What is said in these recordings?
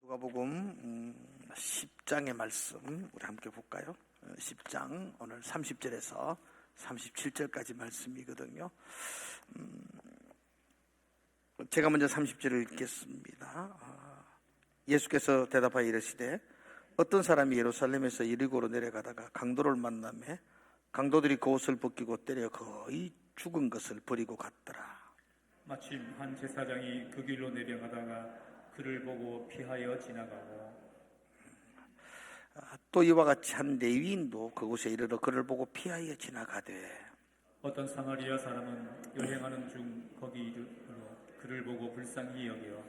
누가복음 10장의 말씀 우리 함께 볼까요? 10장 오늘 30절에서 37절까지 말씀이거든요. 제가 먼저 30절을 읽겠습니다. 예수께서 대답하여 이르시되 어떤 사람이 예루살렘에서 여리고로 내려가다가 강도를 만나매 강도들이 그 옷을 벗기고 때려 거의 죽은 것을 버리고 갔더라. 마침 한 제사장이 그 길로 내려가다가 그를 보고 피하여 지나가고 또 이와 같이 한 레위인도 그곳에 이르러 그를 보고 피하여 지나가되 어떤 사마리아 사람은 여행하는 중 거기 이르러 그를 보고 불쌍히 여겨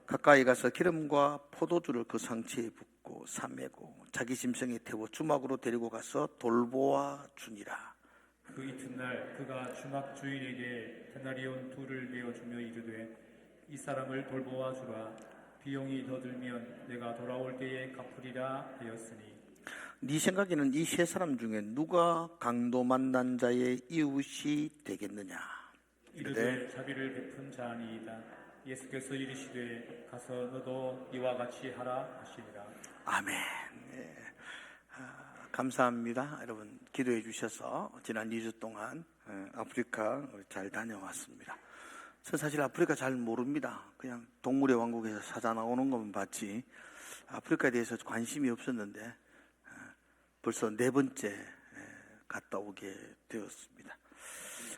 가까이 가서 기름과 포도주를 그 상체에 붓고 사매고 자기 짐승에 태워 주막으로 데리고 가서 돌보아 주니라. 그 이튿날 그가 주막 주인에게 데나리온 둘을 내어주며 이르되 이 사람을 돌보아 주라. 비용이 더 들면 내가 돌아올 때에 갚으리라 하였으니 네 생각에는 이 세 사람 중에 누가 강도 만난 자의 이웃이 되겠느냐? 이르되 자비를 베푼 자니이다. 예수께서 이르시되 가서 너도 이와 같이 하라 하시니라. 아멘. 네. 감사합니다. 여러분 기도해 주셔서 지난 2주 동안 아프리카 잘 다녀왔습니다. 저 사실 아프리카 잘 모릅니다. 그냥 동물의 왕국에서 사자 나오는 것만 봤지 아프리카에 대해서 관심이 없었는데 벌써 4번째 갔다 오게 되었습니다.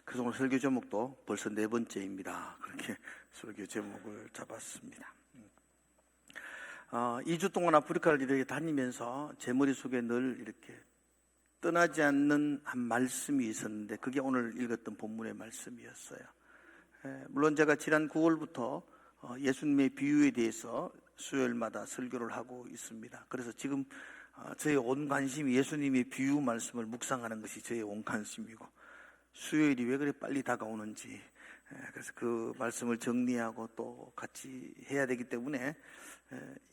그래서 오늘 설교 제목도 벌써 4번째입니다. 그렇게 설교 제목을 잡았습니다. 2주 동안 아프리카를 이렇게 다니면서 제 머릿속에 늘 이렇게 떠나지 않는 한 말씀이 있었는데 그게 오늘 읽었던 본문의 말씀이었어요. 물론 제가 지난 9월부터 예수님의 비유에 대해서 수요일마다 설교를 하고 있습니다. 그래서 지금 저의 온 관심이 예수님의 비유 말씀을 묵상하는 것이 저의 온 관심이고 수요일이 왜 그래 빨리 다가오는지 그래서 그 말씀을 정리하고 또 같이 해야 되기 때문에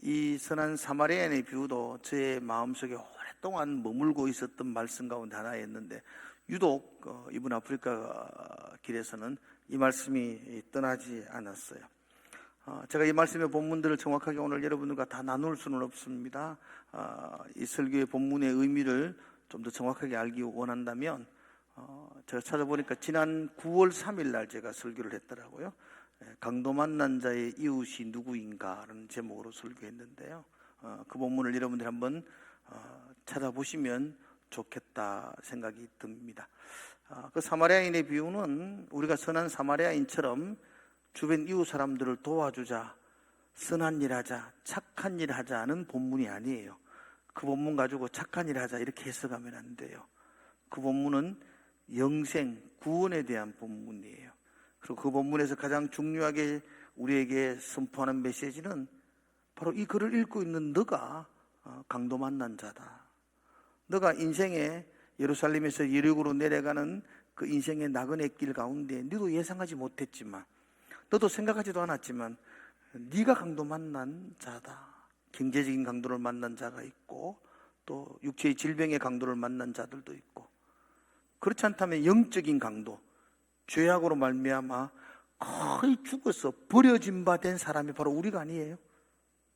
이 선한 사마리아인의 비유도 저의 마음속에 오랫동안 머물고 있었던 말씀 가운데 하나였는데 유독 이번 아프리카 길에서는 이 말씀이 떠나지 않았어요. 제가 이 말씀의 본문들을 정확하게 오늘 여러분들과 다 나눌 수는 없습니다. 이 설교의 본문의 의미를 좀 더 정확하게 알기 원한다면 제가 찾아보니까 지난 9월 3일 날 제가 설교를 했더라고요. 강도 만난 자의 이웃이 누구인가라는 제목으로 설교했는데요. 그 본문을 여러분들이 한번 찾아보시면 좋겠다 생각이 듭니다. 그 사마리아인의 비유는 우리가 선한 사마리아인처럼 주변 이웃 사람들을 도와주자, 선한 일 하자, 착한 일 하자는 본문이 아니에요. 그 본문 가지고 착한 일 하자 이렇게 해석하면 안 돼요. 그 본문은 영생, 구원에 대한 본문이에요. 그리고 그 본문에서 가장 중요하게 우리에게 선포하는 메시지는 바로 이 글을 읽고 있는 너가 강도 만난 자다. 너가 인생에 예루살렘에서 여리고로 내려가는 그 인생의 나그네 길 가운데 너도 예상하지 못했지만 너도 생각하지도 않았지만 네가 강도 만난 자다. 경제적인 강도를 만난 자가 있고 또 육체의 질병의 강도를 만난 자들도 있고 그렇지 않다면 영적인 강도, 죄악으로 말미암아 거의 죽어서 버려진 바 된 사람이 바로 우리가 아니에요.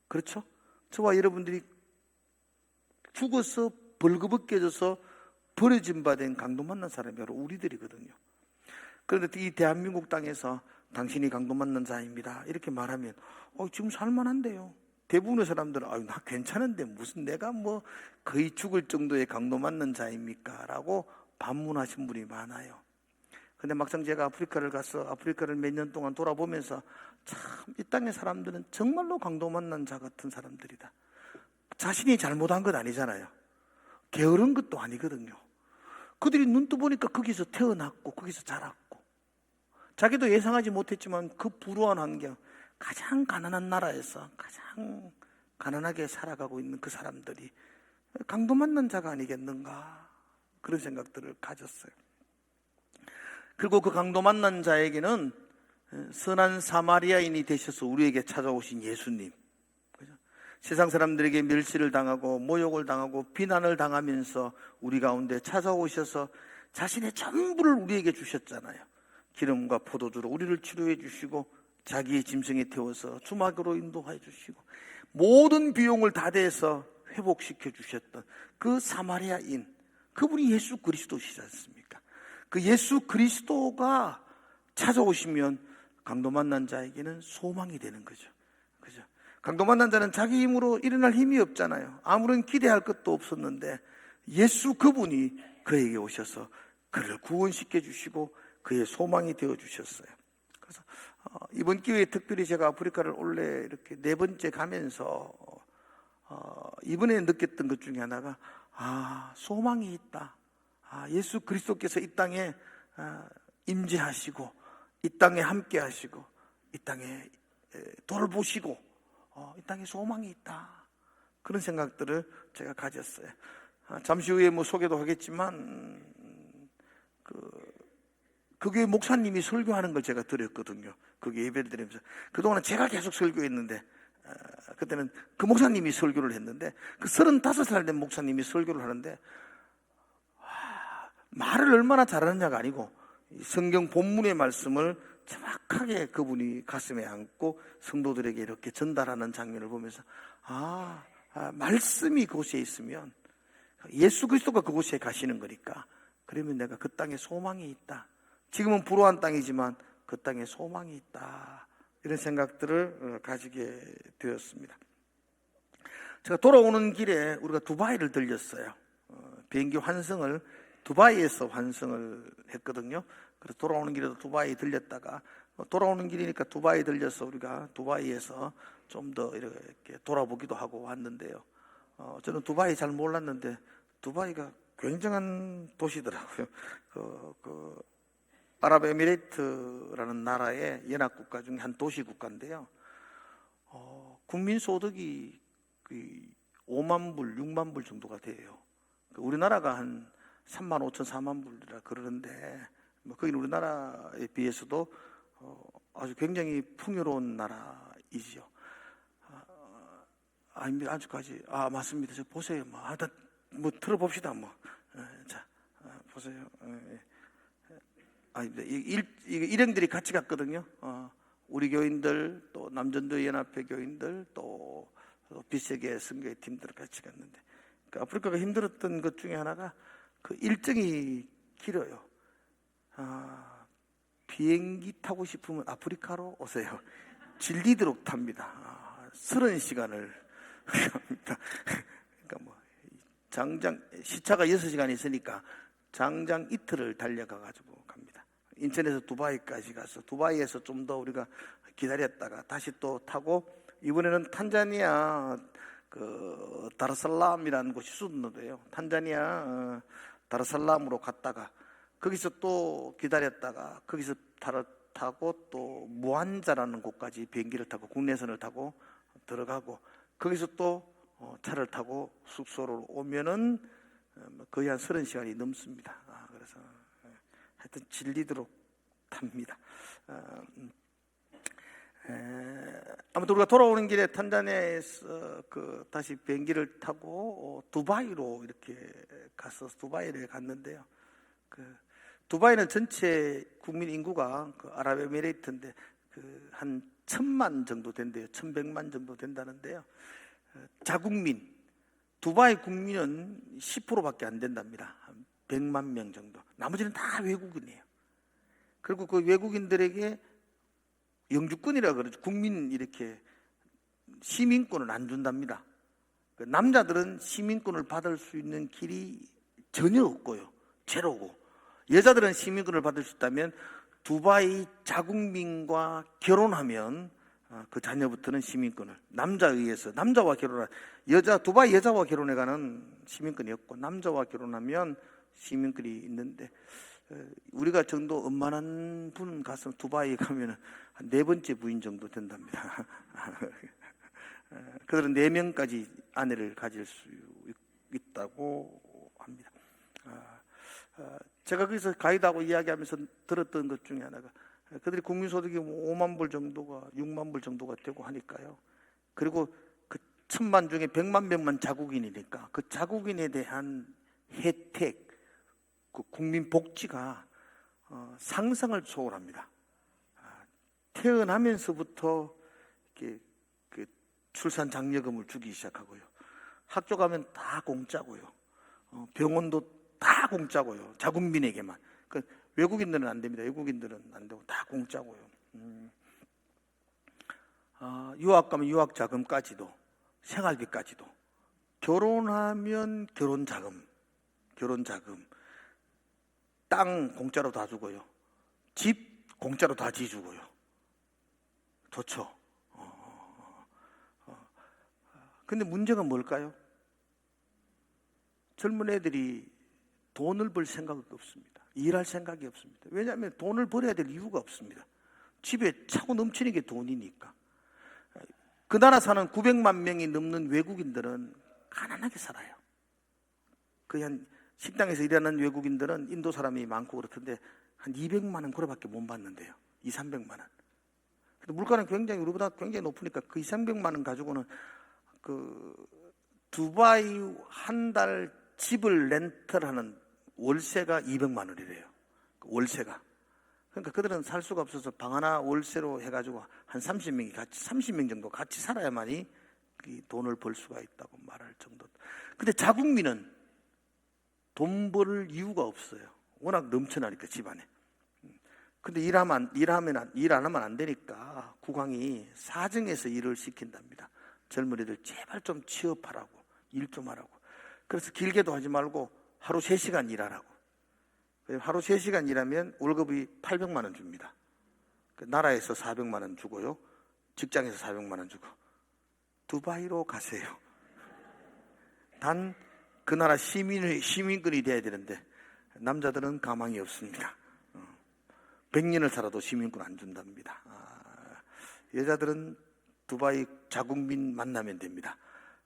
그렇죠? 저와 여러분들이 죽어서 벌거벗겨져서 버려진 바 된 강도 만난 사람이 바로 우리들이거든요. 그런데 이 대한민국 땅에서 당신이 강도 만난 자입니다 이렇게 말하면 지금 살만한데요. 대부분의 사람들은 나 괜찮은데 무슨 내가 뭐 거의 죽을 정도의 강도 만난 자입니까? 라고 반문하신 분이 많아요. 근데 막상 제가 아프리카를 가서 아프리카를 몇 년 동안 돌아보면서 참 이 땅의 사람들은 정말로 강도 만난 자 같은 사람들이다. 자신이 잘못한 것 아니잖아요. 게으른 것도 아니거든요. 그들이 눈 떠보니까 거기서 태어났고 거기서 자랐고 자기도 예상하지 못했지만 그 불우한 환경, 가장 가난한 나라에서 가장 가난하게 살아가고 있는 그 사람들이 강도 만난 자가 아니겠는가 그런 생각들을 가졌어요. 그리고 그 강도 만난 자에게는 선한 사마리아인이 되셔서 우리에게 찾아오신 예수님, 세상 사람들에게 멸시를 당하고 모욕을 당하고 비난을 당하면서 우리 가운데 찾아오셔서 자신의 전부를 우리에게 주셨잖아요. 기름과 포도주로 우리를 치료해 주시고 자기의 짐승에 태워서 주막으로 인도해 주시고 모든 비용을 다 대서 회복시켜 주셨던 그 사마리아인, 그분이 예수 그리스도시지 않습니까? 그 예수 그리스도가 찾아오시면 강도 만난 자에게는 소망이 되는 거죠. 그죠? 강도 만난 자는 자기 힘으로 일어날 힘이 없잖아요. 아무런 기대할 것도 없었는데 예수 그분이 그에게 오셔서 그를 구원시켜 주시고 그의 소망이 되어 주셨어요. 그래서 이번 기회에 특별히 제가 아프리카를 원래 이렇게 4번째 가면서 이번에 느꼈던 것 중에 하나가 소망이 있다. 예수 그리스도께서 이 땅에 임재하시고 이 땅에 함께 하시고 이 땅에 돌보시고 이 땅에 소망이 있다. 그런 생각들을 제가 가졌어요. 잠시 후에 소개도 하겠지만 그 교회 목사님이 설교하는 걸 제가 들었거든요. 그게 예배를 드리면서 그동안은 제가 계속 설교했는데 그때는 그 목사님이 설교를 했는데 그 35살 된 목사님이 설교를 하는데 말을 얼마나 잘하느냐가 아니고 성경 본문의 말씀을 정확하게 그분이 가슴에 안고 성도들에게 이렇게 전달하는 장면을 보면서 말씀이 그곳에 있으면 예수 그리스도가 그곳에 가시는 거니까 그러면 내가 그 땅에 소망이 있다. 지금은 불우한 땅이지만 그 땅에 소망이 있다. 이런 생각들을 가지게 되었습니다. 제가 돌아오는 길에 우리가 두바이를 들렸어요. 비행기 환승을 두바이에서 환승을 했거든요. 그래서 돌아오는 길에도 두바이 들렸다가 돌아오는 길이니까 두바이 들려서 우리가 두바이에서 좀 더 이렇게 돌아보기도 하고 왔는데요. 저는 두바이 잘 몰랐는데 두바이가 굉장한 도시더라고요. 아랍에미레이트라는 나라의 연합국가 중에 한 도시국가인데요. 국민소득이 5만 불, 6만 불 정도가 돼요. 우리나라가 한 3만 5천, 4만 불이라 그러는데 거기는 우리나라에 비해서도 아주 굉장히 풍요로운 나라이지요. 아닙니다. 아직까지. 맞습니다. 저 보세요. 들어봅시다. 자, 보세요. 일행들이 같이 갔거든요. 우리 교인들, 또 남전도 연합회 교인들, 또 빛세계 선교회 팀들 같이 갔는데 아프리카가 힘들었던 것 중에 하나가 그 일정이 길어요. 비행기 타고 싶으면 아프리카로 오세요. 질리도록 탑니다. 30시간을 합니다. 그러니까 장장 시차가 6시간 있으니까 장장 이틀을 달려가가지고 갑니다. 인천에서 두바이까지 가서 두바이에서 좀 더 우리가 기다렸다가 다시 또 타고 이번에는 탄자니아 다르살람이라는 곳이 수도인데요. 탄자니아 다르살람으로 갔다가 거기서 또 기다렸다가 거기서 타고 또 무안자라는 곳까지 비행기를 타고 국내선을 타고 들어가고 거기서 또 차를 타고 숙소로 오면은 거의 한 30시간이 넘습니다. 그래서 하여튼 질리도록 탑니다. 아무튼 우리가 돌아오는 길에 탄자니아에서 다시 비행기를 타고 두바이로 이렇게 가서 두바이를 갔는데요. 두바이는 전체 국민 인구가 아랍에미레이트인데 한 1,000만 정도 된대요. 1,100만 정도 된다는데요. 자국민 두바이 국민은 10%밖에 안 된답니다. 100만 명 정도. 나머지는 다 외국인이에요. 그리고 그 외국인들에게 영주권이라 그러죠. 국민 이렇게 시민권을 안 준답니다. 남자들은 시민권을 받을 수 있는 길이 전혀 없고요. 제로고. 여자들은 시민권을 받을 수 있다면 두바이 자국민과 결혼하면 그 자녀부터는 시민권을 남자에 의해서 남자와 결혼한 두바이 여자와 결혼해가는 시민권이 없고 남자와 결혼하면 시민권이 있는데 우리가 정도 엄만한 분 가서 두바이에 가면 한 4번째 부인 정도 된답니다. 그들은 4명까지 아내를 가질 수 있다고 합니다. 제가 거기서 가이드하고 이야기하면서 들었던 것 중에 하나가 그들이 국민소득이 5만 불 정도가 6만 불 정도가 되고 하니까요. 그리고 그 1,000만 중에 100만 명만 자국인이니까 그 자국인에 대한 혜택, 그 국민 복지가 상상을 초월합니다. 태어나면서부터 이렇게 그 출산 장려금을 주기 시작하고요. 학교 가면 다 공짜고요. 병원도 다 공짜고요. 자국민에게만. 그 외국인들은 안 됩니다. 외국인들은 안 되고 다 공짜고요. 유학 가면 유학 자금까지도, 생활비까지도. 결혼하면 결혼 자금, 땅 공짜로 다 주고요. 집 공짜로 다 지주고요. 좋죠. 근데 문제가 뭘까요? 젊은 애들이 돈을 벌 생각이 없습니다. 일할 생각이 없습니다. 왜냐하면 돈을 벌어야 될 이유가 없습니다. 집에 차고 넘치는 게 돈이니까. 그 나라 사는 900만 명이 넘는 외국인들은 가난하게 살아요. 그냥 식당에서 일하는 외국인들은 인도 사람이 많고 그렇던데 한 200만 원 그거밖에 못 받는데요. 200~300만 원. 근데 물가는 굉장히 우리보다 굉장히 높으니까 그 200~300만 원 가지고는 그 두바이 한 달 집을 렌털하는 월세가 200만 원이래요. 월세가. 그러니까 그들은 살 수가 없어서 방 하나 월세로 해가지고 한 30명 정도 같이 살아야만이 돈을 벌 수가 있다고 말할 정도. 근데 자국민은 돈 벌 이유가 없어요. 워낙 넘쳐나니까 집안에. 근데 일 안 하면 안 되니까 국왕이 사정해서 일을 시킨답니다. 젊은이들 제발 좀 취업하라고, 일 좀 하라고. 그래서 길게도 하지 말고 하루 3시간 일하라고. 하루 3시간 일하면 월급이 800만 원 줍니다. 나라에서 400만 원 주고요. 직장에서 400만 원 주고. 두바이로 가세요. 단 그 나라 시민권이 돼야 되는데 남자들은 가망이 없습니다. 100년을 살아도 시민권 안 준답니다. 여자들은 두바이 자국민 만나면 됩니다.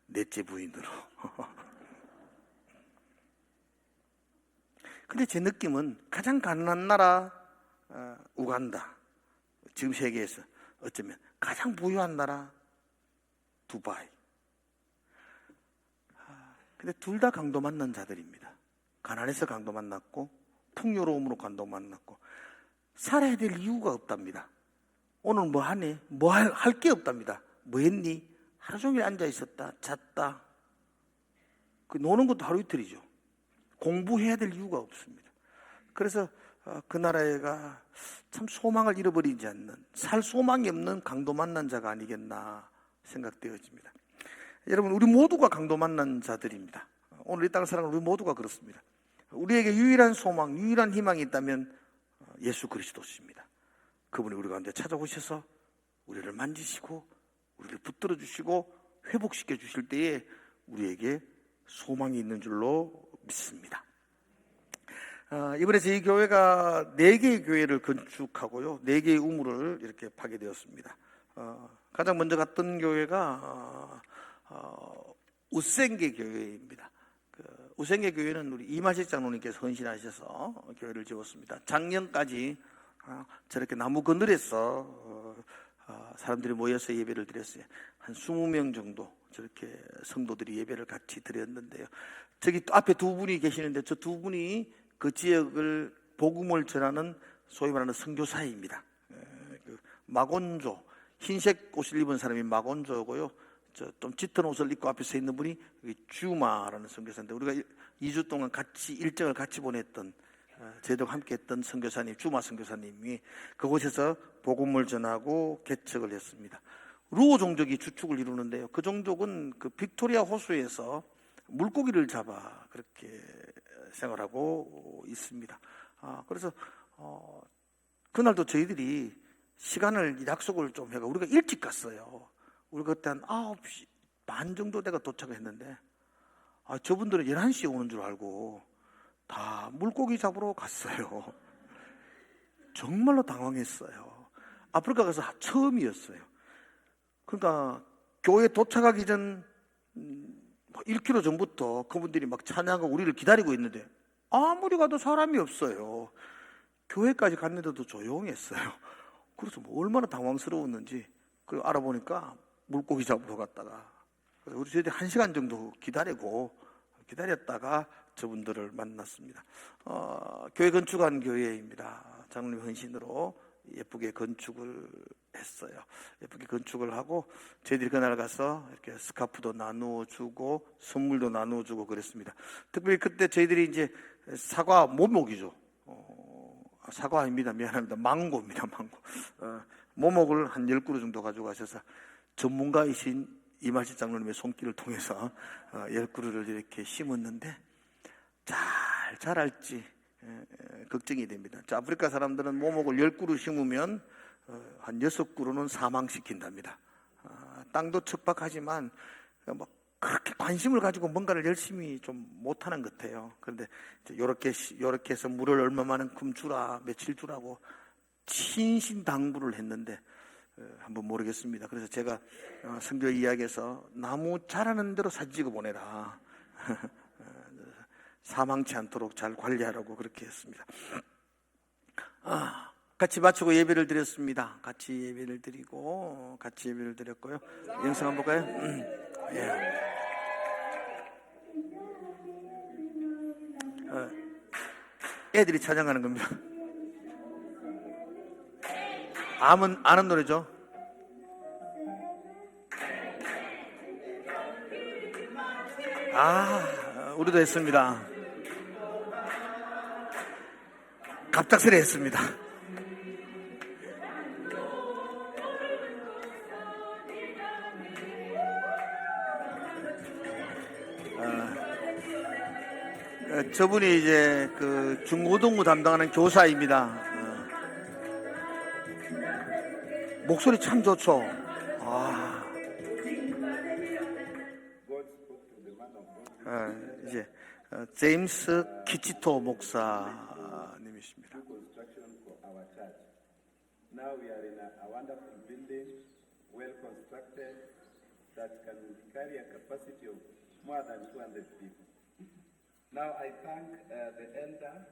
넷째 부인으로. 근데 제 느낌은 가장 가난한 나라 우간다. 지금 세계에서 어쩌면 가장 부유한 나라 두바이. 근데 둘 다 강도 만난 자들입니다. 가난해서 강도 만났고 풍요로움으로 강도 만났고 살아야 될 이유가 없답니다. 오늘 뭐 하니? 뭐 할 게 없답니다. 뭐 했니? 하루 종일 앉아 있었다, 잤다. 노는 것도 하루 이틀이죠. 공부해야 될 이유가 없습니다. 그래서 그 나라가 참 소망을 잃어버리지 않는, 살 소망이 없는 강도 만난 자가 아니겠나 생각되어집니다. 여러분, 우리 모두가 강도 만난 자들입니다. 오늘 이 땅을 살아가는 우리 모두가 그렇습니다. 우리에게 유일한 소망, 유일한 희망이 있다면 예수 그리스도십니다. 그분이 우리 가운데 찾아오셔서 우리를 만지시고 우리를 붙들어 주시고 회복시켜 주실 때에 우리에게 소망이 있는 줄로 믿습니다. 이번에 저희 교회가 4개의 교회를 건축하고요, 4개의 우물을 이렇게 파게 되었습니다. 가장 먼저 갔던 교회가 우생계 교회입니다. 우생계 교회는 우리 이마식 장로님께서 헌신하셔서 교회를 지었습니다. 작년까지 저렇게 나무 그늘에서 사람들이 모여서 예배를 드렸어요. 한 20명 정도 저렇게 성도들이 예배를 같이 드렸는데요. 저기 또 앞에 두 분이 계시는데 저 두 분이 그 지역을 복음을 전하는 소위 말하는 선교사입니다. 마곤조, 흰색 옷을 입은 사람이 마곤조고요. 좀 짙은 옷을 입고 앞에 서 있는 분이 주마라는 선교사인데 우리가 2주 동안 같이 일정을 같이 보냈던 저희도 함께 했던 선교사님, 주마 선교사님이 그곳에서 복음을 전하고 개척을 했습니다. 루오 종족이 주축을 이루는데요. 그 종족은 그 빅토리아 호수에서 물고기를 잡아 그렇게 생활하고 있습니다. 그래서 그날도 저희들이 시간을 약속을 좀 해가 우리가 일찍 갔어요. 우리가 그때 한 9시 반 정도 내가 도착을 했는데 저분들은 11시에 오는 줄 알고 다 물고기 잡으러 갔어요. 정말로 당황했어요. 아프리카 가서 처음이었어요. 그러니까 교회 도착하기 전 1km 전부터 그분들이 막 찬양하고 우리를 기다리고 있는데 아무리 가도 사람이 없어요. 교회까지 갔는데도 조용했어요. 그래서 뭐 얼마나 당황스러웠는지 그리고 알아보니까 물고기 잡으러 갔다가 우리 저희들이 1시간 정도 기다렸다가 저분들을 만났습니다. 교회 건축한 교회입니다. 장로님 헌신으로 예쁘게 건축을 했어요. 예쁘게 건축을 하고 저희들이 그날 가서 이렇게 스카프도 나누어 주고 선물도 나누어 주고 그랬습니다. 특별히 그때 저희들이 이제 사과 모목이죠. 사과 아닙니다. 미안합니다. 망고입니다. 망고. 모목을 한 10그루 정도 가져가셔서 전문가이신 이말씨 장로님의 손길을 통해서 10그루를 이렇게 심었는데 잘 자랄지 걱정이 됩니다. 자, 아프리카 사람들은 모목을 10그루 심으면 한 6그루는 사망시킨답니다. 땅도 척박하지만 뭐 그렇게 관심을 가지고 뭔가를 열심히 좀 못하는 것 같아요. 그런데 이렇게 해서 물을 얼마만큼 주라, 며칠 주라고 신신당부를 했는데 한번 모르겠습니다. 그래서 제가 성경 이야기에서 나무 자라는 대로 사진 찍어 보내라. 사망치 않도록 잘 관리하라고 그렇게 했습니다. 같이 마치고 예배를 드렸습니다. 같이 예배를 드렸고요. 영상 한번 볼까요? 예. 애들이 찬양하는 겁니다. 아는 노래죠? 우리도 했습니다. 갑작스레 했습니다. 저분이 이제 그 중고등부 담당하는 교사입니다. 목소리 참 좋죠. 이제 제임스 키치토 목사님이십니다. Now we are in a wonderful building, well constructed, that can carry a capacity of more than 200 people. Now I thank the elder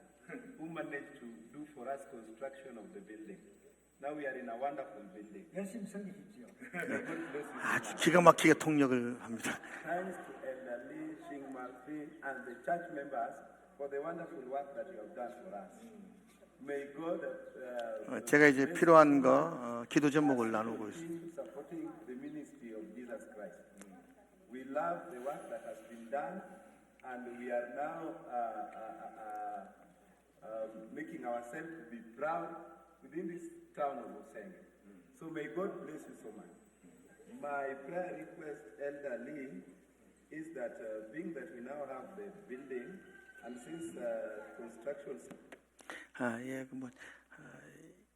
who managed to do for us construction of the building. Now we are in a wonderful building. 열심히 섬기십시오. 아주 기가 막히게 통역을 합니다. Thanks to Elder Lee, Shing Martin, and the church members for the wonderful work that you have done for us. May God, 제가 이제 필요한 거 기도 제목을 나누고 있습니다. supporting the ministry of Jesus Christ. We love the work that has been done, and we are now making ourselves to be proud within this town of Oseng. So may God bless you so much. My prayer request, Elder Lee, is that being that we now have the building, and since construction.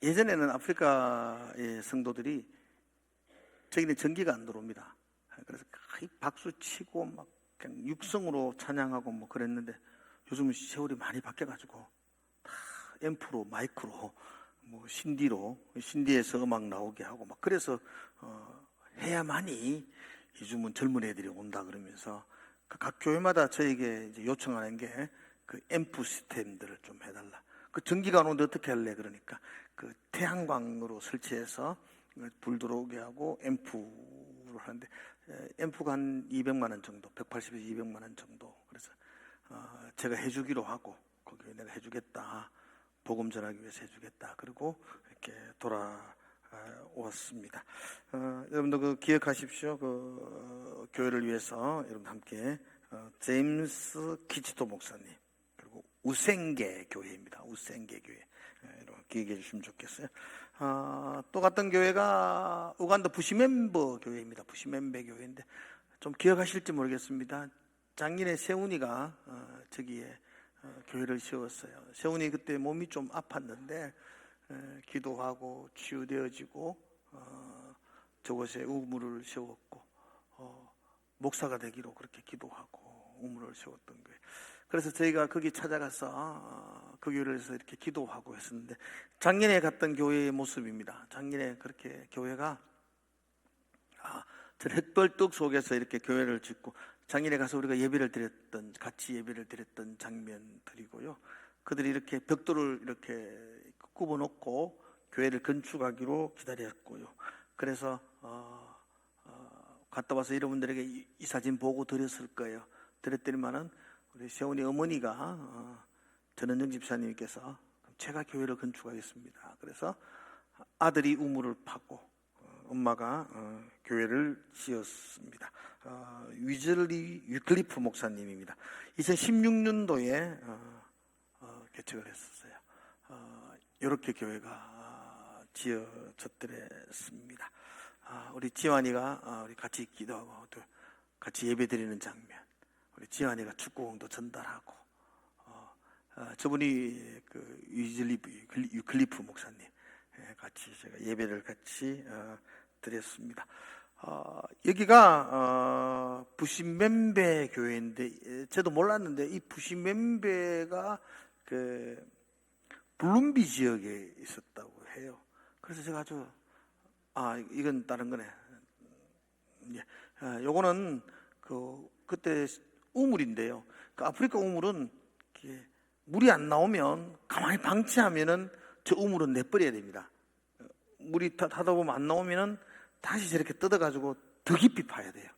예전에는 아프리카의 성도들이 저기는 전기가 안 들어옵니다. 그래서 박수 치고 막 그냥 육성으로 찬양하고 뭐 그랬는데 요즘은 세월이 많이 바뀌어가지고 다 앰프로 마이크로 뭐 신디에서 음악 나오게 하고 막 그래서 해야만이 요즘은 젊은 애들이 온다 그러면서 각 교회마다 저에게 이제 요청하는 게 그 앰프 시스템들을 좀 해달라. 그 전기가 안 오는데 어떻게 할래? 그러니까 그 태양광으로 설치해서 불 들어오게 하고 앰프를 하는데 앰프가 한 200만 원 정도, 180에서 200만 원 정도. 그래서 제가 해주기로 하고 거기에 내가 해주겠다, 복음 전하기 위해서 해주겠다. 그리고 이렇게 돌아왔습니다. 여러분도 그 기억하십시오. 그 교회를 위해서 여러분 함께 제임스 키치토 목사님. 우생계 교회입니다. 우생계 교회. 여러분 기억해 주시면 좋겠어요. 또 갔던 교회가 우간다 부시멤버 교회입니다. 부시멤베 교회인데 좀 기억하실지 모르겠습니다. 작년에 세훈이가 저기에 교회를 세웠어요. 세훈이 그때 몸이 좀 아팠는데 기도하고 치유되어지고 저곳에 우물을 세웠고 목사가 되기로 그렇게 기도하고 우물을 세웠던 교회. 그래서 저희가 거기 찾아가서 그 교회에서 이렇게 기도하고 했었는데 작년에 갔던 교회의 모습입니다. 작년에 그렇게 교회가 저 햇벌뚝 속에서 이렇게 교회를 짓고 작년에 가서 우리가 같이 예배를 드렸던 장면들이고요. 그들이 이렇게 벽돌을 이렇게 굽어놓고 교회를 건축하기로 기다렸고요. 그래서 갔다 와서 여러분들에게 이 사진 보고 드렸을 거예요. 드렸더니만은 우리 세훈이 어머니가 전은정 집사님께서 제가 교회를 건축하겠습니다. 그래서 아들이 우물을 파고 엄마가 교회를 지었습니다. 위즐리 유클리프 목사님입니다. 2016년도에 개척을 했었어요. 이렇게 교회가 지어졌더랬습니다. 우리 지환이가 우리 같이 기도하고 또 같이 예배드리는 장면, 우리 지환이가 축구공도 전달하고, 저분이 그 위즐리 유클리프 목사님 같이 제가 예배를 같이 드렸습니다. 여기가 부시멤베 교회인데 저도 몰랐는데 이 부시멤베가 그 블룸비 지역에 있었다고 해요. 그래서 제가 아주 이건 다른 거네. 예. 요거는 그때 우물인데요. 그 아프리카 우물은 이렇게 물이 안 나오면 가만히 방치하면은 저 우물은 내버려야 됩니다. 물이 타다 보면 안 나오면은 다시 저렇게 뜯어가지고 더 깊이 파야 돼요.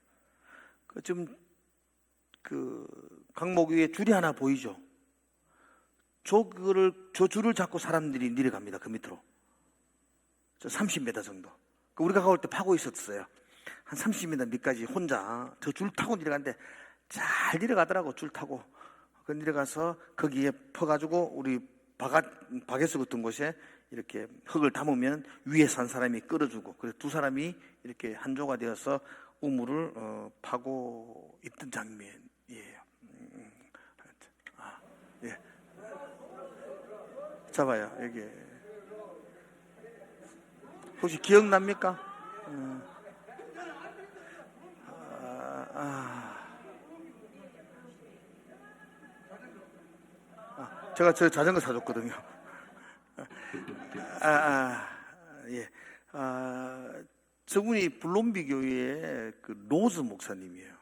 지금 그 강목 위에 줄이 하나 보이죠? 저 줄을 잡고 사람들이 내려갑니다. 그 밑으로. 저 30m 정도. 우리가 가올 때 파고 있었어요. 한 30m 밑까지 혼자 저 줄 타고 내려가는데 잘 내려가더라고. 줄 타고. 그 내려가서 거기에 퍼가지고 우리 바게스 같은 곳에 이렇게 흙을 담으면 위에 산 사람이 끌어주고, 그래서 두 사람이 이렇게 한조가 되어서 우물을 파고 있던 장면이에요. 예. 잡아요. 여기 혹시 기억납니까? 제가 저 자전거 사줬거든요. 예. 저분이 블롬비 교회의 그 로즈 목사님이에요.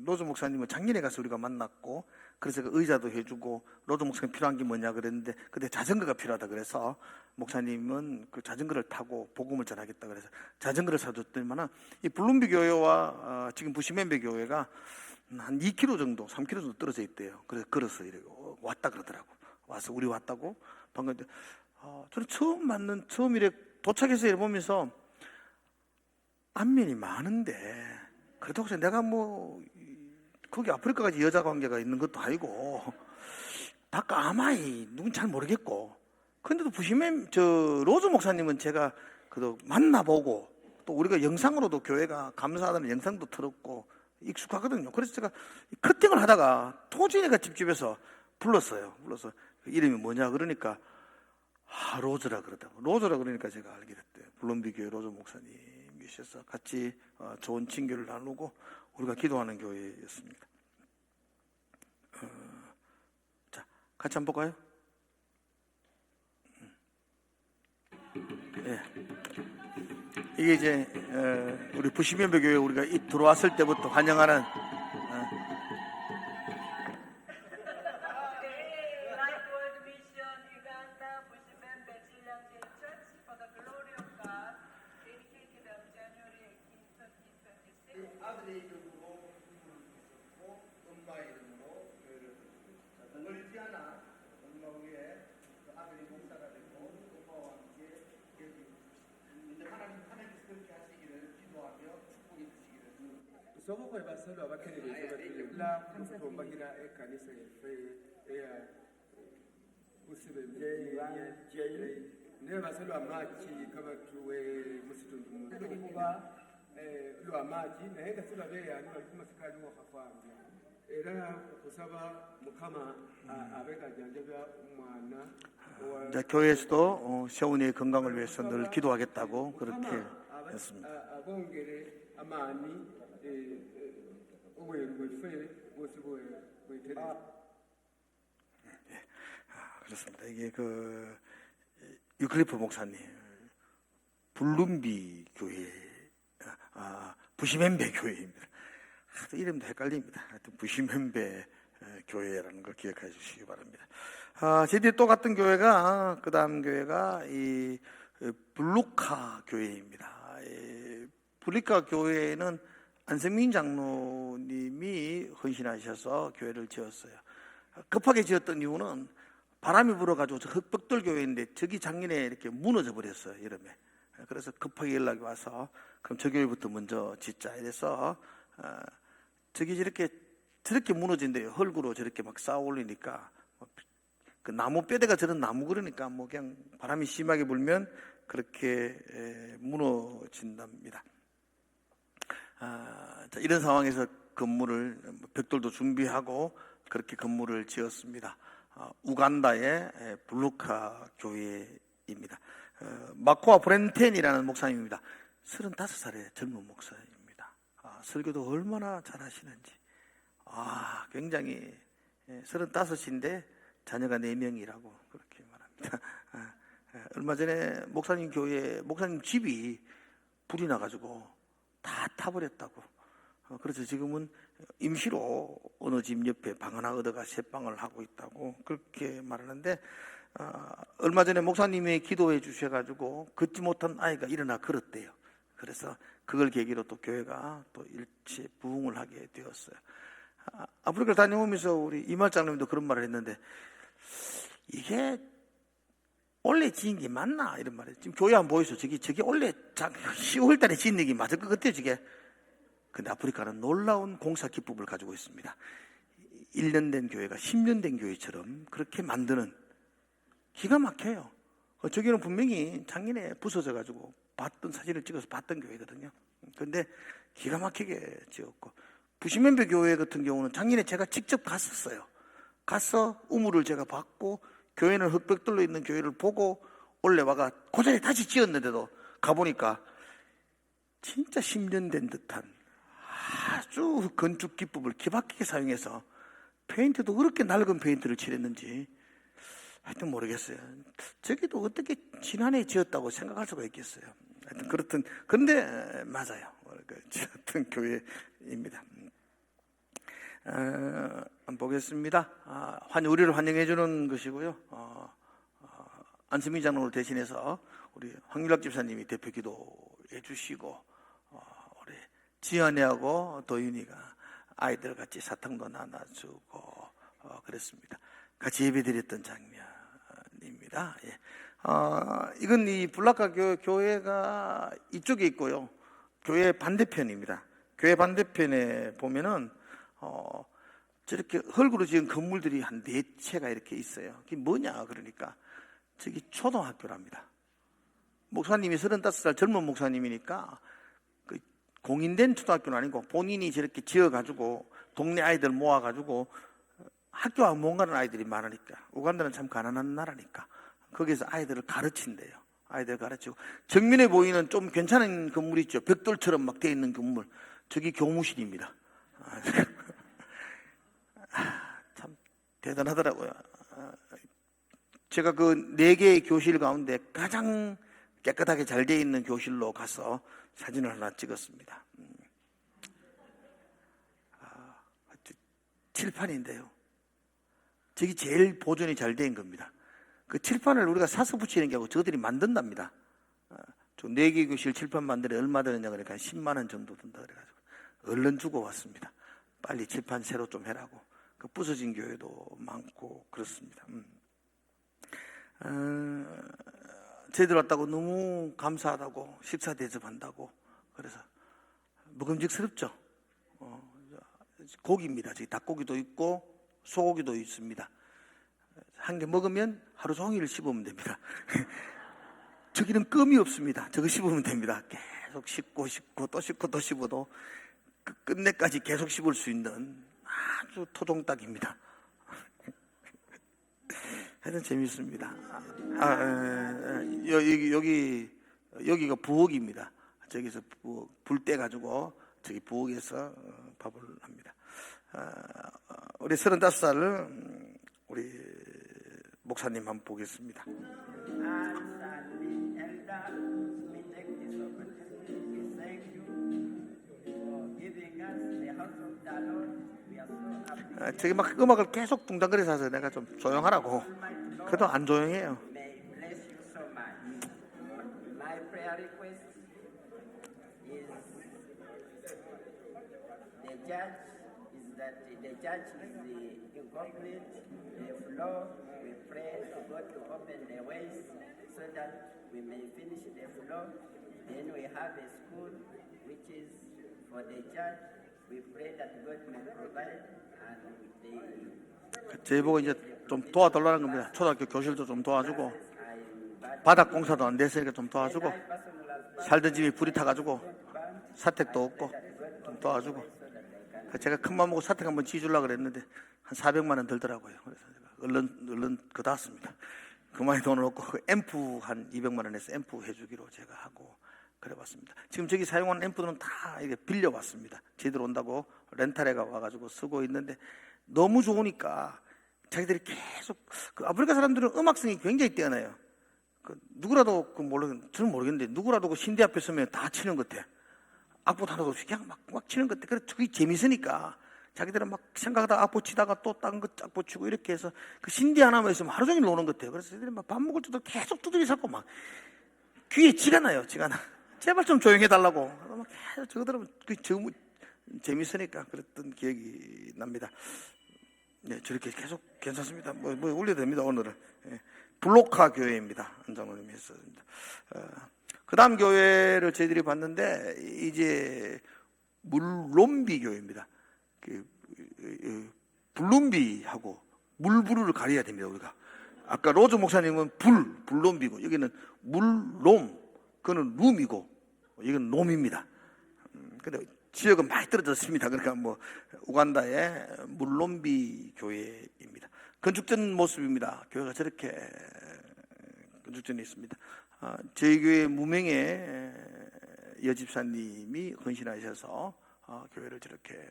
로즈 목사님은 작년에 가서 우리가 만났고, 그래서 그 의자도 해주고, 로즈 목사님 필요한 게 뭐냐 그랬는데, 그때 자전거가 필요하다 그래서 목사님은 그 자전거를 타고 복음을 전하겠다 그래서 자전거를 사줬더니만은 이 블룸비 교회와 지금 부시멤베 교회가 한 2km 정도, 3km 정도 떨어져 있대요. 그래서 걸어서 이러고 왔다 그러더라고. 와서 우리 왔다고 방금. 저는 처음 이래 도착해서 이래 보면서 안면이 많은데, 그래도 혹시 내가 거기 아프리카까지 여자 관계가 있는 것도 아니고 다 까마이 누군 잘 모르겠고, 근데도 부시면 로즈 목사님은 제가 그래도 만나보고, 또 우리가 영상으로도 교회가 감사하다는 영상도 틀었고 익숙하거든요. 그래서 제가 커팅을 하다가 토진이가 집집에서 불렀어요. 불러서 이름이 뭐냐 그러니까 로즈라 그러더라고. 로즈라 그러니까 제가 알게 됐대요. 블룸비 교회 로즈 목사님이셔서 같이 좋은 친교를 나누고 우리가 기도하는 교회였습니다. 자, 같이 한번 볼까요? 예. 이게 이제 우리 부시멤베 교회 우리가 들어왔을 때부터 환영하는 아들의 이름으로 있었고 엄마의 이름으로 교회를 들었습니다. 멀지 않아 엄마 위에 아들이 목사가 되고 엄마와 함께 여기 이제 하나님께서 그렇게 하시기를 기도하며 축복해 주시기를. Somo kwa basalo abakeneye la kutombagira ekanisa ya musibe ne basalo amachi kabatuwe musitundu kuba lo amachi naye kasula beya ni balimusikali wakafanga era kusaba mukama abeka janjabya umwana. 교회에서도 시온이의 건강을 위해서 늘 기도하겠다고 그렇게 했습니다. abongere amani 그렇습니다. 이게 그 유클리프 목사님 블룸비 교회, 부시멤베 교회입니다. 이름도 헷갈립니다. 하여튼 부시멤베 교회라는 걸 기억해 주시기 바랍니다. 저희들이 또 같은 교회가 그 다음 교회가 이 블루카 교회입니다. 블루카 교회는 안성민 장로님이 헌신하셔서 교회를 지었어요. 급하게 지었던 이유는 바람이 불어가지고 저 흑벽돌 교회인데 저기 작년에 이렇게 무너져 버렸어요. 여름에. 그래서 급하게 연락이 와서 그럼 저 교회부터 먼저 짓자 이래서 저기 저렇게 무너진대요. 흙으로 저렇게 막 쌓아 올리니까 그 나무 뼈대가 저런 나무 그러니까 뭐 그냥 바람이 심하게 불면 그렇게 무너진답니다. 자, 이런 상황에서 건물을 벽돌도 준비하고 그렇게 건물을 지었습니다. 우간다의 블루카 교회입니다. 마코아 브렌텐이라는 목사님입니다. 35살의 젊은 목사입니다. 설교도 얼마나 잘하시는지. 굉장히 35인데 자녀가 4명이라고 그렇게 말합니다. 얼마 전에 목사님 집이 불이 나가지고 다 타버렸다고. 그래서 지금은 임시로 어느 집 옆에 방 하나 얻어가 새방을 하고 있다고 그렇게 말하는데, 얼마 전에 목사님이 기도해 주셔가지고 걷지 못한 아이가 일어나 걸었대요. 그래서 그걸 계기로 또 교회가 또 일체 부흥을 하게 되었어요. 아프리카를 다녀오면서 우리 이말장님도 그런 말을 했는데, 이게 원래 지은 게 맞나 이런 말이에요. 지금 교회 안 보이죠? 저게 원래 10월 달에 지은 얘기 맞을 것 같아요 저게. 근데 아프리카는 놀라운 공사 기법을 가지고 있습니다. 1년 된 교회가 10년 된 교회처럼 그렇게 만드는, 기가 막혀요. 저기는 분명히 작년에 부서져 가지고 사진을 찍어서 봤던 교회거든요. 근데 기가 막히게 지었고, 부시면배 교회 같은 경우는 작년에 제가 직접 갔었어요. 가서 우물을 제가 받고 교회는 흙벽돌로 있는 교회를 보고 원래 와가 그 자리에 다시 지었는데도 가보니까 진짜 10년 된 듯한 아주 건축 기법을 기막히게 사용해서 페인트도 그렇게 낡은 페인트를 칠했는지 하여튼 모르겠어요. 저기도 어떻게 지난해 지었다고 생각할 수가 있겠어요. 하여튼 그런데 맞아요. 지었던 교회입니다. 한번 보겠습니다. 우리를 환영해 주는 것이고요. 안수미 장로를 대신해서 우리 황율락 집사님이 대표 기도해 주시고, 우리 지연이하고 도윤이가 아이들 같이 사탕도 나눠주고 그랬습니다. 같이 예배드렸던 장면입니다. 예. 이건 이 블라카 교회가 이쪽에 있고요. 교회 반대편입니다. 교회 반대편에 보면은 저렇게 흙으로 지은 건물들이 한 4채가 이렇게 있어요. 그게 뭐냐 그러니까 저기 초등학교랍니다. 목사님이 35살 젊은 목사님이니까 그 공인된 초등학교는 아니고 본인이 저렇게 지어가지고 동네 아이들 모아가지고 학교 못 가는 아이들이 많으니까, 우간다는 참 가난한 나라니까 거기서 아이들을 가르친대요. 아이들 가르치고, 정면에 보이는 좀 괜찮은 건물 있죠. 벽돌처럼 막 돼 있는 건물, 저기 교무실입니다. 참 대단하더라고요. 제가 그 4개의 교실 가운데 가장 깨끗하게 잘 돼 있는 교실로 가서 사진을 하나 찍었습니다. 칠판인데요. 저기 제일 보존이 잘 된 겁니다. 그 칠판을 우리가 사서 붙이는 게 아니고 저들이 만든답니다. 저 4개 교실 칠판 만드는 얼마 드느냐 그러니까 10만 원 정도 든다 그래가지고 얼른 주고 왔습니다. 빨리 칠판 새로 좀 해라고. 그 부서진 교회도 많고 그렇습니다. 저희들 왔다고 너무 감사하다고, 식사 대접한다고. 그래서 먹음직스럽죠. 고기입니다. 저기 닭고기도 있고 소고기도 있습니다. 한 개 먹으면 하루 종일 씹으면 됩니다. 저기는 껌이 없습니다. 저거 씹으면 됩니다. 계속 씹고 또 씹고 또 씹어도 끝내까지 계속 씹을 수 있는 아주 토종닭입니다. 하여튼 재밌습니다. 여기가 부엌입니다. 저기서 불 떼 가지고 저기 부엌에서 밥을 합니다. 우리 35살 우리 목사님 한번 보겠습니다. 저기 막 음악을 계속 둥당거려서 해서 내가 좀 조용하라고. 그래도 안 조용해요. Judge is that that the church is incomplete, the floor, we pray to God to open the ways so that we may finish the floor. Then we have a school which is for the church. We pray that God may provide and 저희보고 이제 좀 도와달라는 겁니다. 초등학교 교실도 좀 도와주고 바닥 공사도 안 됐으니까 좀 도와주고 살던 집이 불이 타가지고 사택도 없고 좀 도와주고 제가 큰맘 먹고 사택 한번 지어주려고 그랬는데 한 400만 원 들더라고요. 그래서 제가 얼른 그다았습니다. 그만이 돈을 얻고 그 앰프 한 200만 원에서 앰프 해주기로 제가 하고 그래봤습니다. 지금 저기 사용하는 앰프들은 다 이게 빌려왔습니다. 저희들 온다고 렌탈해가 와가지고 쓰고 있는데 너무 좋으니까 자기들이 계속 그 아프리카 사람들은 음악성이 굉장히 뛰어나요. 그 누구라도 저는 모르겠는데 누구라도 그 신대 앞에 서면 다 치는 것 같아. 악보 하나도 없이 그냥 막 치는 것 같아. 그래 그게 재밌으니까 자기들은 막 생각하다가 악보 치다가 또 다른 거 악보 치고 이렇게 해서 그 신대 하나만 있으면 하루 종일 노는 것 같아요. 그래서 저희들이 막 밥 먹을 때도 계속 두드리 잡고 막 귀에 지가 나요. 지가 나. 제발 좀 조용해 달라고. 막 계속 저거 들으면 그 재밌으니까 그랬던 기억이 납니다. 네, 저렇게 계속 괜찮습니다. 뭐 올려도 됩니다, 오늘은. 예, 블로카 교회입니다. 안장로님이 했습니다. 그 다음 교회를 저희들이 봤는데, 이제, 물롬비 교회입니다. 블룸비하고 물부르를 가려야 됩니다, 우리가. 아까 로즈 목사님은 불롬비고, 여기는 물롬, 그거는 룸이고, 이건 놈입니다. 근데 지역은 많이 떨어졌습니다. 그러니까 뭐 우간다의 물롬비 교회입니다. 건축전 모습입니다. 교회가 저렇게 건축전이 있습니다. 저희 교회 무명의 여집사님이 헌신하셔서 교회를 저렇게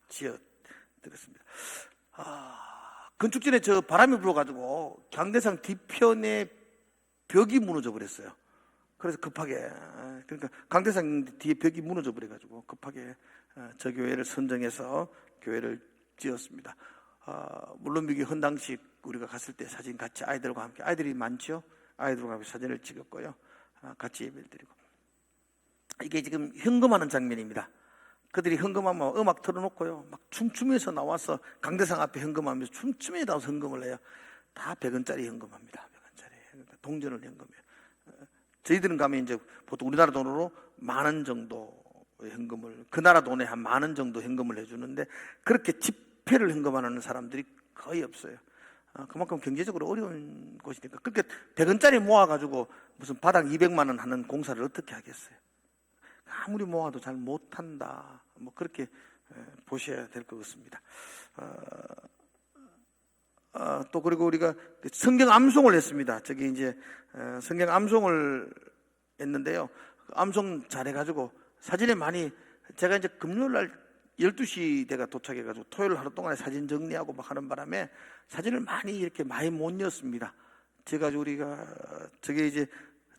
지어드렸습니다. 건축전에 저 바람이 불어가지고 강대상 뒤편에 벽이 무너져 버렸어요. 그래서 급하게 그러니까 강대상 뒤에 벽이 무너져 버려가지고 급하게 저 교회를 선정해서 교회를 지었습니다. 물론 이게 헌당식 우리가 갔을 때 사진 같이 아이들과 함께 아이들이 많죠. 아이들과 함께 사진을 찍었고요. 같이 예배를 드리고 이게 지금 헌금하는 장면입니다. 그들이 헌금하면 음악 틀어놓고요. 막 춤추면서 나와서 강대상 앞에 헌금하면서 춤추면서 나와서 헌금을 해요. 다 100원짜리 헌금합니다. 100원짜리 동전을 헌금해요. 저희들은 가면 이제 보통 우리나라 돈으로 10,000원 정도 현금을 그 나라 돈에 한 10,000원 정도 현금을 해주는데 그렇게 집회를 현금하는 사람들이 거의 없어요. 그만큼 경제적으로 어려운 곳이니까 그렇게 100원짜리 모아가지고 무슨 바닥 200만 원 하는 공사를 어떻게 하겠어요? 아무리 모아도 잘 못한다. 뭐 그렇게 보셔야 될 것 같습니다. 또 그리고 우리가 성경 암송을 했습니다. 저기 이제 성경 암송을 했는데요. 암송 잘해가지고 사진에 많이 제가 이제 금요일 날 12시 대가 도착해가지고 토요일 하루 동안에 사진 정리하고 막 하는 바람에 사진을 많이 못 넣었습니다. 제가 우리가 저게 이제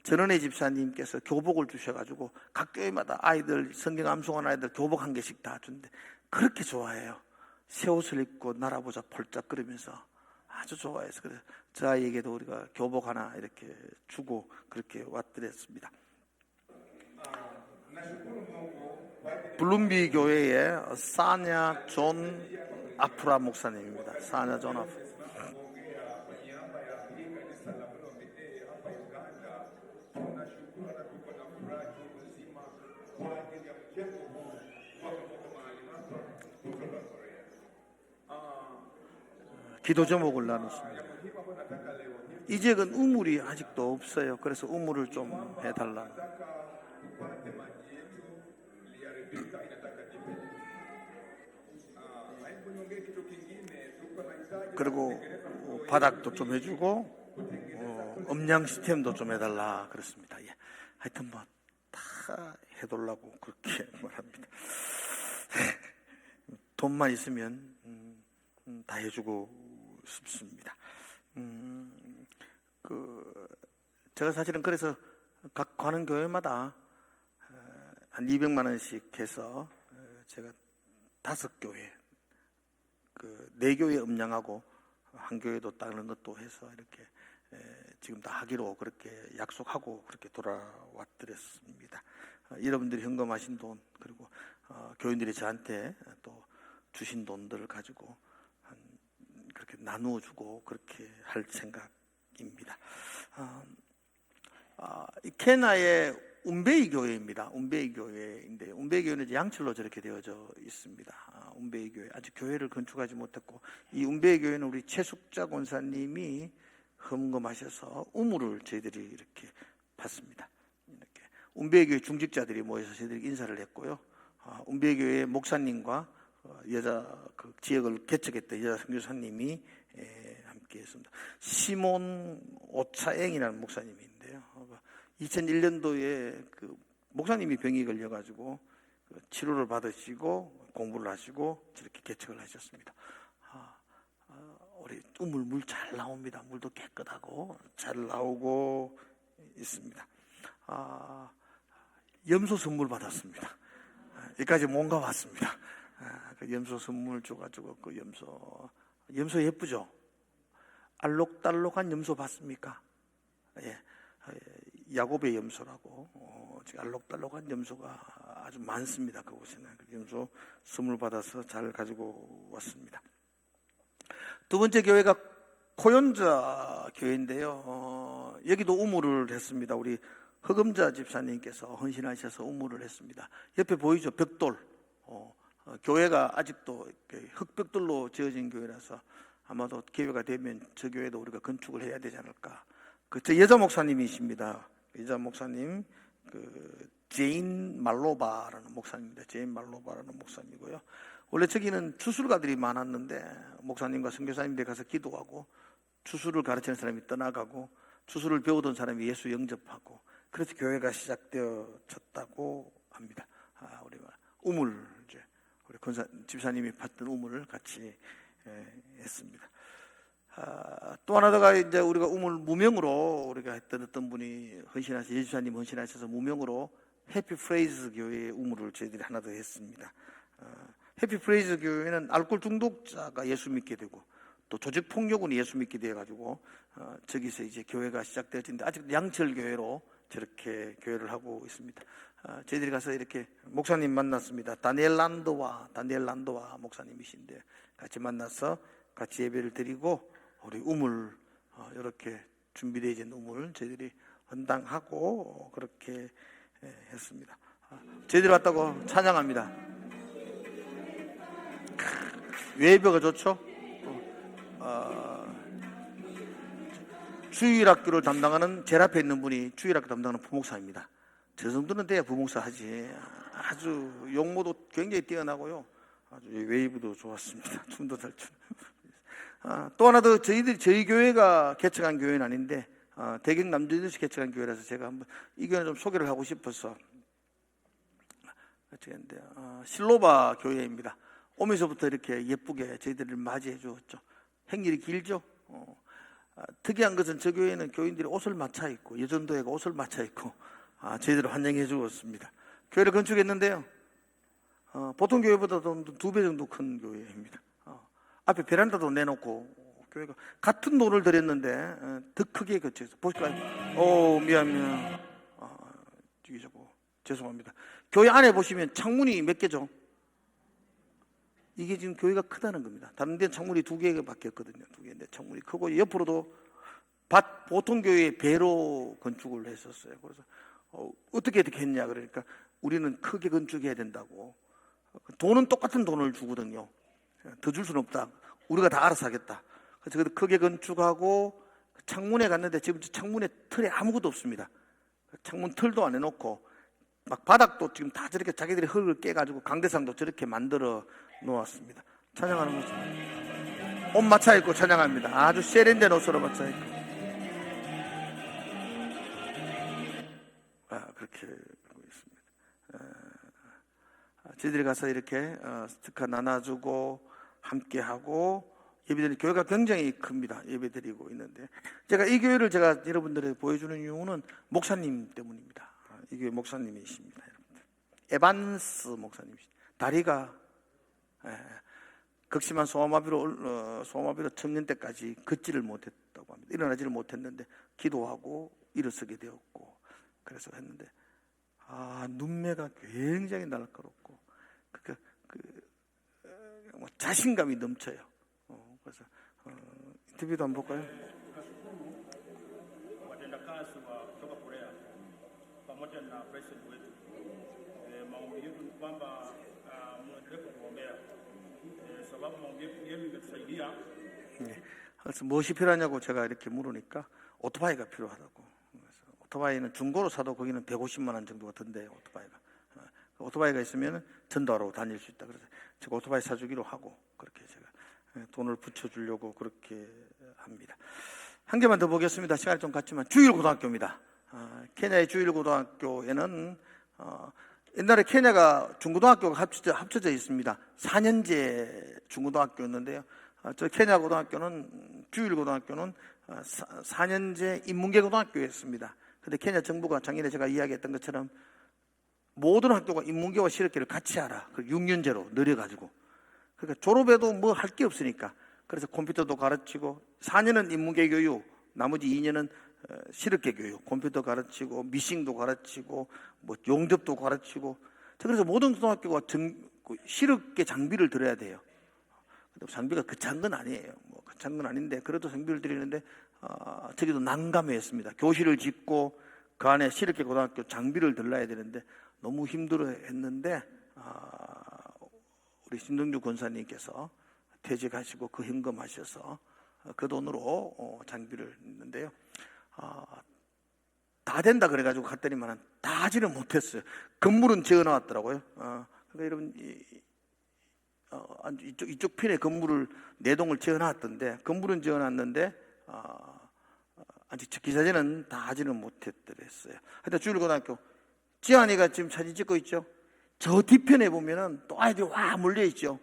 전원의 집사님께서 교복을 주셔가지고 각 교회마다 아이들 성경 암송하는 아이들 교복 한 개씩 다 주는데 그렇게 좋아해요. 새 옷을 입고 날아보자 폴짝거리면서 아주 좋아해서 그래서 저 아이에게도 우리가 교복 하나 이렇게 주고 그렇게 왔더랬습니다. 블룸비 교회의 사냐 존 아프라 목사님입니다. 사냐 존 아프라. 기도 제목을 나눴습니다. 이 지역은 우물이 아직도 없어요. 그래서 우물을 좀 해달라. 그리고 바닥도 좀 해주고 음량 시스템도 좀 해달라 그렇습니다. 예. 하여튼 뭐 다 해달라고 그렇게 말합니다. 돈만 있으면 다 해주고 싶습니다. 제가 사실은 그래서 각 가는 교회마다 한 200만 원씩 해서 제가 5교회, 4교회 음량하고 한 교회도 따는 것도 해서 이렇게 지금 다 하기로 그렇게 약속하고 그렇게 돌아왔더랬습니다. 여러분들이 헌금하신 돈 그리고 교인들이 저한테 또 주신 돈들을 가지고 그렇게 나누어 주고 그렇게 할 생각입니다. 이 케냐의 운베이 교회입니다. 운베이 교회인데 운베이 교회는 이제 양철로 저렇게 되어져 있습니다. 운베이 교회 아직 교회를 건축하지 못했고 이 운베이 교회는 우리 최숙자 권사님이 헌금하셔서 우물을 저희들이 이렇게 받습니다. 이렇게 운베이 교회 중직자들이 모여서 저희들이 인사를 했고요. 운베이 교회 목사님과 여자 그 지역을 개척했던 여자 선교사님이 함께했습니다. 시몬 오차eng이라는 목사님인데요. 2001년도에 그 목사님이 병이 걸려가지고 치료를 받으시고 공부를 하시고 저렇게 개척을 하셨습니다. 우리 우물 물 잘 나옵니다. 물도 깨끗하고 잘 나오고 있습니다. 염소 선물 받았습니다. 여기까지 뭔가 왔습니다. 그 염소 선물 줘가지고 그 염소 예쁘죠? 알록달록한 염소 봤습니까? 예, 야곱의 염소라고 지금 알록달록한 염소가 아주 많습니다. 그곳에는 그 염소 선물 받아서 잘 가지고 왔습니다. 두 번째 교회가 코연자 교회인데요. 여기도 우물을 했습니다. 우리 허금자 집사님께서 헌신하셔서 우물을 했습니다. 옆에 보이죠? 벽돌. 교회가 아직도 흙벽돌로 지어진 교회라서 아마도 기회가 되면 저 교회도 우리가 건축을 해야 되지 않을까. 저 여자 목사님이십니다. 여자 목사님, 제인 말로바라는 목사님입니다. 제인 말로바라는 목사님이고요. 원래 저기는 주술가들이 많았는데 목사님과 선교사님들 가서 기도하고 주술을 가르치는 사람이 떠나가고 주술을 배우던 사람이 예수 영접하고 그래서 교회가 시작되어졌다고 합니다. 우리가 우물 이제 우리 집사님이 받던 우물을 같이 했습니다. 또 하나 더가 이제 우리가 우물 무명으로 우리가 했던 어떤 분이 헌신하셔서 예수사님 헌신하셔서 무명으로 해피 프레이즈 교회의 우물을 저희들이 하나 더 했습니다. 해피 프레이즈 교회는 알코올 중독자가 예수 믿게 되고 또 조직 폭력은 예수 믿게 되어 가지고 저기서 이제 교회가 시작되었는데 아직 양철 교회로 저렇게 교회를 하고 있습니다. 저희들이 가서 이렇게 목사님 만났습니다. 다니엘 란도와 목사님이신데 같이 만나서 같이 예배를 드리고 우리 우물 이렇게 준비되어 있는 우물 저희들이 헌당하고 그렇게 했습니다. 저희들이 왔다고 찬양합니다. 외배가 좋죠. 주일학교를 담당하는 제일 앞에 있는 분이 주일학교 담당하는 부목사입니다. 저 정도는 돼야 부목사 하지. 아주 용모도 굉장히 뛰어나고요. 아주 웨이브도 좋았습니다. 춤도 잘 추는. 또 하나 더 저희 교회가 개척한 교회는 아닌데 대경 남주도시 개척한 교회라서 제가 한번 이 교회는 좀 소개를 하고 싶어서 개척했는데요. 실로바 교회입니다. 오면서부터 이렇게 예쁘게 저희들을 맞이해 주었죠. 행렬이 길죠. 특이한 것은 저 교회는 교인들이 옷을 맞춰 입고 여전도회가 옷을 맞춰 입고 저희들을 환영해 주었습니다. 교회를 건축했는데요. 보통 교회보다도 2배 정도 큰 교회입니다. 앞에 베란다도 내놓고 교회가 같은 돈을 들였는데 더 크게 거쳐서 보실까요? 미안. 이게 자꾸 죄송합니다. 교회 안에 보시면 창문이 몇 개죠? 이게 지금 교회가 크다는 겁니다. 다른 데는 창문이 2개밖에 없거든요. 2개인데 창문이 크고 옆으로도 보통 교회에 배로 건축을 했었어요. 그래서 어떻게 했냐 그러니까 우리는 크게 건축해야 된다고. 돈은 똑같은 돈을 주거든요. 더 줄 수는 없다. 우리가 다 알아서 하겠다. 그래서 크게 건축하고 창문에 갔는데 지금 창문에 틀에 아무것도 없습니다. 창문 틀도 안 해놓고 막 바닥도 지금 다 저렇게 자기들이 흙을 깨가지고 강대상도 저렇게 만들어 놓았습니다. 찬양하는 거죠. 옷 맞춰 입고 찬양합니다. 아주 세련된 옷으로 맞춰 입고. 그렇게 하고 있습니다. 저희들이 가서 이렇게 스티커 나눠주고 함께하고 예배드리는 교회가 굉장히 큽니다. 예배드리고 있는데 제가 이 교회를 제가 여러분들에게 보여주는 이유는 목사님 때문입니다. 이 교회 목사님이십니다. 여러분들. 에반스 목사님이십니다. 다리가 극심한 소아마비로 청년 때까지 걷지를 못했다고 합니다. 일어나지를 못했는데 기도하고 일어서게 되었고 그래서 했는데 눈매가 굉장히 날카롭고 자신감이 넘쳐요. 그래서 인터뷰도 한번 볼까요? watendakazi wa kutoka Korea pamoja na president wetu, maombi yetu ni kwamba muendelee kutuombea sababu maombi yenu imetusaidia. 그래서 무엇이 필요하냐고 제가 이렇게 물으니까 오토바이가 필요하다고. 그래서 오토바이는 중고로 사도 거기는 150만 원 정도가 든대요. 오토바이가 있으면 전도하러 다닐 수 있다. 그래서 제가 오토바이 사주기로 하고 그렇게 제가 돈을 붙여주려고 그렇게 합니다. 한 개만 더 보겠습니다. 시간이 좀 갔지만 주일고등학교입니다. 케냐의 주일고등학교에는 옛날에 케냐가 중고등학교가 합쳐져 있습니다. 4년제 중고등학교였는데요. 저 케냐 고등학교는 주일고등학교는 4년제 인문계 고등학교였습니다. 근데 케냐 정부가 작년에 제가 이야기했던 것처럼 모든 학교가 인문계와 실업계를 같이 하라. 6년제로 늘려가지고. 그러니까 졸업해도 뭐 할 게 없으니까. 그래서 컴퓨터도 가르치고 4년은 인문계 교육, 나머지 2년은 실업계 교육, 컴퓨터 가르치고 미싱도 가르치고 뭐 용접도 가르치고. 그래서 모든 고등학교가 실업계 장비를 들어야 돼요. 장비가 거창한 건 아니에요. 뭐 거창한 건 아닌데 그래도 장비를 드리는데 저기도 난감했습니다. 교실을 짓고 그 안에 실업계 고등학교 장비를 들러야 되는데 너무 힘들어했는데 우리 신동주 권사님께서 퇴직하시고 그 현금하셔서 그 돈으로 장비를 했는데요. 다 된다 그래가지고 갔더니만 다 하지는 못했어요. 건물은 지어놨더라고요. 그러니까 여러분 이쪽 편에 건물을 4동을 지어놨던데 건물은 지어놨는데 아직 기사제는 다 하지는 못했더랬어요. 하여튼 주일고등학교 지한이가 지금 사진 찍고 있죠. 저 뒤편에 보면은 또 아이들이 와 몰려 있죠.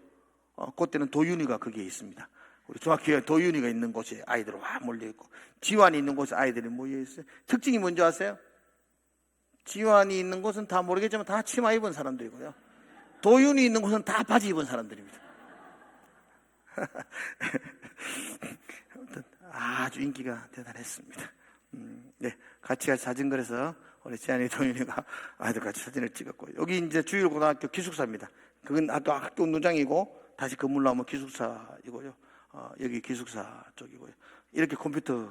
그때는 도윤이가 거기에 있습니다. 우리 중학교에 도윤이가 있는 곳에 아이들이 와 몰려 있고 지환이 있는 곳에 아이들이 모여 있어요. 특징이 뭔지 아세요? 지환이 있는 곳은 다 모르겠지만 다 치마 입은 사람들이고요. 도윤이 있는 곳은 다 바지 입은 사람들입니다. 아주 인기가 대단했습니다. 네, 같이 사진 그래서 우리 지한이 도윤이가 아이들 같이 사진을 찍었고 여기 이제 주일고등학교 기숙사입니다. 그건 학교 운동장이고 다시 건물 나오면 기숙사이고요. 여기 기숙사 쪽이고요. 이렇게 컴퓨터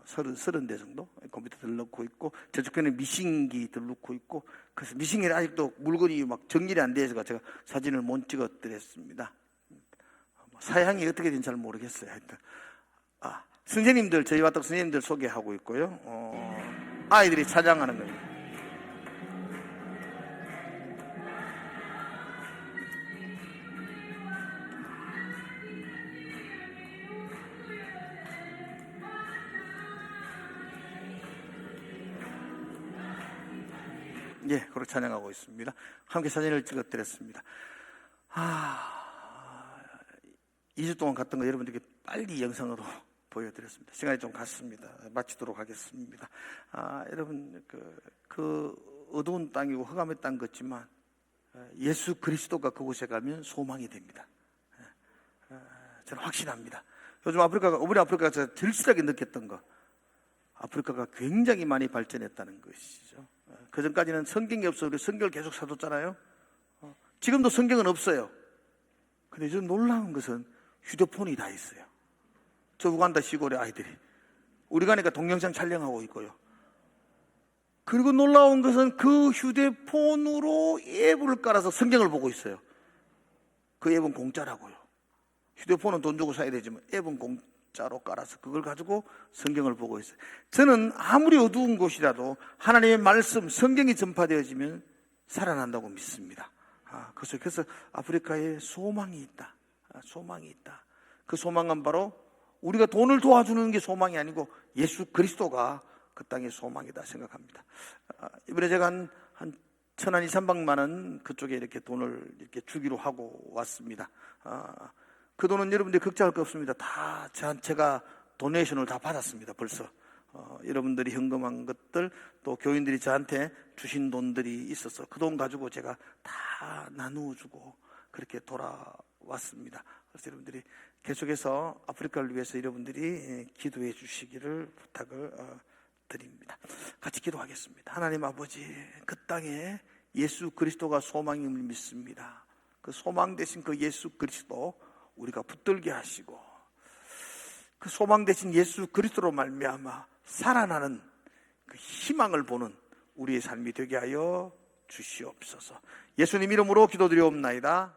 30대 정도 컴퓨터들 넣고 있고 저쪽에는 미싱기들 넣고 있고 그래서 미싱기는 아직도 물건이 막 정렬이 안 돼서 제가 사진을 못 찍어드렸습니다. 사양이 어떻게 된지 잘 모르겠어요. 하여튼 선생님들 저희 왔던 선생님들 소개하고 있고요. 아이들이 찬양하는 거예요. 예, 그렇게 찬양하고 있습니다. 함께 사진을 찍어드렸습니다. 2주 동안 갔던 거 여러분들께 빨리 영상으로 보여드렸습니다. 시간이 좀 갔습니다. 마치도록 하겠습니다. 여러분, 그 어두운 땅이고 흑암의 땅 같지만 예수 그리스도가 그곳에 가면 소망이 됩니다. 저는 확신합니다. 요즘 우리 아프리카가 제가 절실하게 느꼈던 거, 아프리카가 굉장히 많이 발전했다는 것이죠. 그 전까지는 성경이 없어서 우리 성경을 계속 사뒀잖아요. 지금도 성경은 없어요. 근데 좀 놀라운 것은 휴대폰이 다 있어요. 저 우간다 시골의 아이들이 우리 가니까 동영상 촬영하고 있고요. 그리고 놀라운 것은 그 휴대폰으로 앱을 깔아서 성경을 보고 있어요. 그 앱은 공짜라고요. 휴대폰은 돈 주고 사야 되지만 앱은 공짜로 깔아서 그걸 가지고 성경을 보고 있어요. 저는 아무리 어두운 곳이라도 하나님의 말씀, 성경이 전파되어지면 살아난다고 믿습니다. 그래서 아프리카에 소망이 있다. 소망이 있다. 그 소망은 바로 우리가 돈을 도와주는 게 소망이 아니고 예수 그리스도가 그 땅의 소망이다 생각합니다. 이번에 제가 한 1,000원, 2,300만 원 그쪽에 이렇게 돈을 이렇게 주기로 하고 왔습니다. 그 돈은 여러분들이 걱정할 거 없습니다. 다 제가 도네이션을 다 받았습니다. 벌써 여러분들이 현금한 것들 또 교인들이 저한테 주신 돈들이 있어서 그 돈 가지고 제가 다 나누어주고 그렇게 돌아왔습니다. 그래서 여러분들이 계속해서 아프리카를 위해서 여러분들이 기도해 주시기를 부탁을 드립니다. 같이 기도하겠습니다. 하나님 아버지, 그 땅에 예수 그리스도가 소망임을 믿습니다. 그 소망 되신 그 예수 그리스도 우리가 붙들게 하시고, 그 소망 되신 예수 그리스도로 말미암아 살아나는 그 희망을 보는 우리의 삶이 되게 하여 주시옵소서. 예수님 이름으로 기도드리옵나이다.